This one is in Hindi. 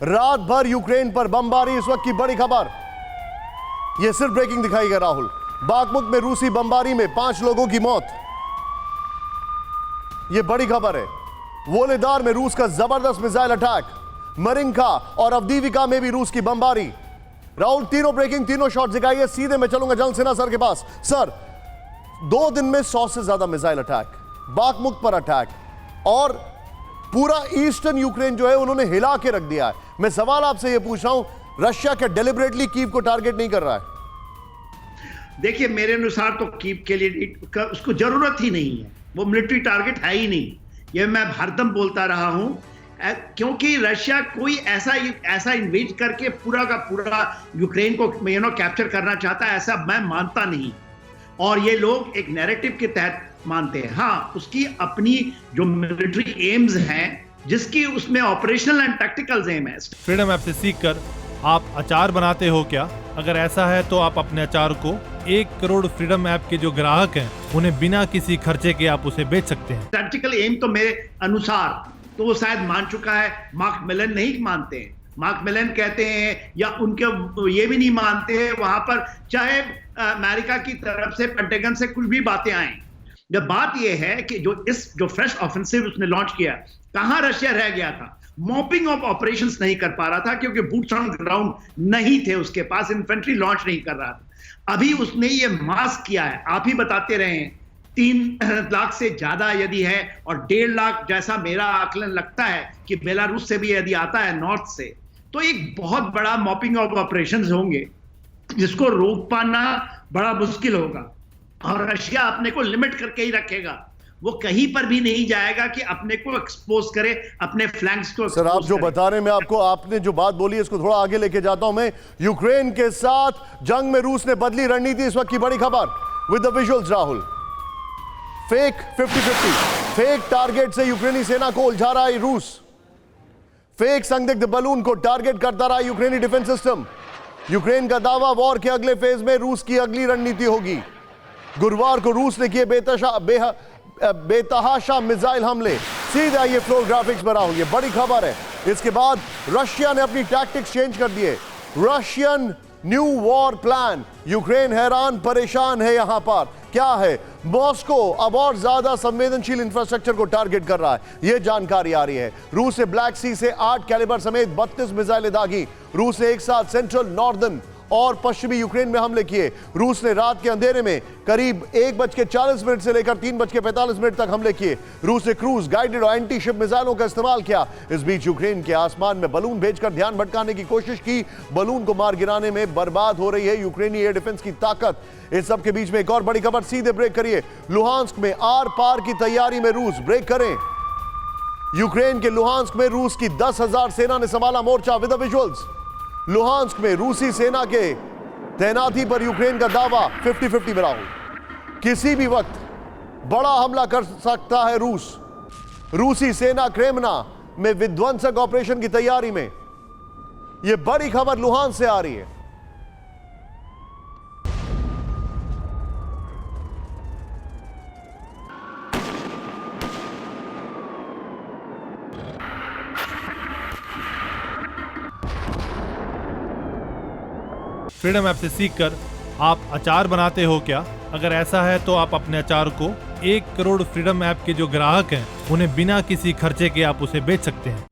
रात भर यूक्रेन पर बमबारी, इस वक्त की बड़ी खबर। यह सिर्फ ब्रेकिंग दिखाई गया राहुल। बाखमुत में रूसी बमबारी में 5 लोगों की मौत, यह बड़ी खबर है। वोलेदार में रूस का जबरदस्त मिसाइल अटैक, मरिंका और अवदीविका में भी रूस की बमबारी। राहुल, तीनों ब्रेकिंग, तीनों शॉट दिखाइए। सीधे मैं चलूंगा जल सेना सर के पास। सर, 2 दिन में 100 से ज्यादा मिसाइल अटैक, बाखमुत पर अटैक, और पूरा ईस्टर्न यूक्रेन जो है उन्होंने हिला के रख दिया है। मैं सवाल आपसे यह पूछ रहा हूं, रशिया क्या डेलिबरेटली कीव को टारगेट नहीं कर रहा है? देखिए, मेरे अनुसार तो कीव के लिए उसको जरूरत ही नहीं है, वो मिलिट्री टारगेट है ही नहीं। ये मैं हरदम बोलता रहा हूं, क्योंकि रशिया कोई ऐसा इन्वेड करके पूरा का पूरा यूक्रेन को कैप्चर करना चाहता है, ऐसा मैं मानता नहीं। और ये लोग एक नैरेटिव के तहत मानते हैं। हाँ, उसकी अपनी जो मिलिट्री एम्स हैं, जिसकी उसमें ऑपरेशनल एंड टैक्टिकल एम है। फ्रीडम ऐप से सीखकर आप अचार बनाते हो क्या? अगर ऐसा है तो आप अपने अचार को 1 करोड़ फ्रीडम ऐप के जो ग्राहक हैं उन्हें बिना किसी खर्चे के आप उसे बेच सकते हैं। टैक्टिकल एम तो मेरे अनुसार तो वो शायद मान चुका है, मार्क मिलन नहीं मानते हैं। मार्क मिलन कहते हैं, या उनके ये भी नहीं मानते हैं वहां पर, चाहे अमेरिका की तरफ से पेंटागन से कुछ भी बातें आए। जब बात यह है कि जो फ्रेश ऑफेंसिव उसने लॉन्च किया, कहां रशिया रह गया था? मॉपिंग ऑफ ऑपरेशंस नहीं कर पा रहा था, क्योंकि बूट्स ऑन ग्राउंड नहीं थे उसके पास, इन्फेंट्री लॉन्च नहीं कर रहा था। अभी उसने ये मास्क किया है, आप ही बताते रहे हैं, 3 लाख से ज्यादा यदि है, और 1.5 लाख जैसा मेरा आकलन लगता है कि बेलारूस से भी यदि आता है नॉर्थ से, तो एक बहुत बड़ा मॉपिंग ऑफ ऑपरेशंस होंगे, जिसको रोक पाना बड़ा मुश्किल होगा। और रशिया अपने को लिमिट करके ही रखेगा, वो कहीं पर भी नहीं जाएगा कि अपने को एक्सपोज करे, अपने फ्लैंक्स को। सर, आप जो बता रहे हैं, मैं आपको, आपने जो बात बोली है इसको थोड़ा आगे लेके जाता हूं मैं। यूक्रेन के साथ जंग में रूस ने बदली रणनीति, इस वक्त की बड़ी खबर with the visuals Rahul. Fake 50-50 fake target से यूक्रेनी सेना को उलझा रहा है रूस। फेक संदिग्ध बलून को टारगेट करता रहा यूक्रेनी डिफेंस सिस्टम। यूक्रेन का दावा, वॉर के अगले फेज में रूस की अगली रणनीति होगी। गुरुवार को रूस ने किए बेतहाशा मिसाइल हमले। सीधे आइए फ्लोर ग्राफिक्स पर आओ, ये बड़ी खबर है। इसके बाद रशिया ने अपनी टैक्टिक्स चेंज कर दिए। Russian new war plan. Ukraine हैरान परेशान है। यहां पर क्या है? मॉस्को अब और ज्यादा संवेदनशील इंफ्रास्ट्रक्चर को टारगेट कर रहा है, यह जानकारी आ रही है। रूस ने ब्लैक सी से 8 कैलिबर समेत 32 मिसाइलें दागी। रूस ने एक साथ सेंट्रल, नॉर्दर्न और पश्चिमी यूक्रेन में हमले किए। रूस ने रात के अंधेरे में करीब 1:40 से लेकर 3:45 तक हमले किए। रूस ने क्रूज, गाइडेड और एंटी शिप मिसाइलों का इस्तेमाल किया। इस बीच यूक्रेन के आसमान में बलून भेजकर ध्यान भटकाने की कोशिश की। बलून को मार गिराने में बर्बाद हो रही है यूक्रेनी एयर डिफेंस की ताकत। इस सब के बीच में एक और बड़ी खबर, सीधे ब्रेक करिए। लुहांस्क में आर पार की तैयारी में रूस। ब्रेक करें। यूक्रेन के लुहांस्क में रूस की 10,000 सेना ने संभाला मोर्चा विद द विजुअल्स। लुहांस्क में रूसी सेना के तैनाती पर यूक्रेन का दावा 50-50 बना हो। किसी भी वक्त बड़ा हमला कर सकता है रूस। रूसी सेना क्रेमना में विध्वंसक ऑपरेशन की तैयारी में। यह बड़ी खबर लुहांस्क से आ रही है। फ्रीडम ऐप से सीखकर आप अचार बनाते हो क्या? अगर ऐसा है तो आप अपने अचार को 1 करोड़ फ्रीडम ऐप के जो ग्राहक हैं उन्हें बिना किसी खर्चे के आप उसे बेच सकते हैं।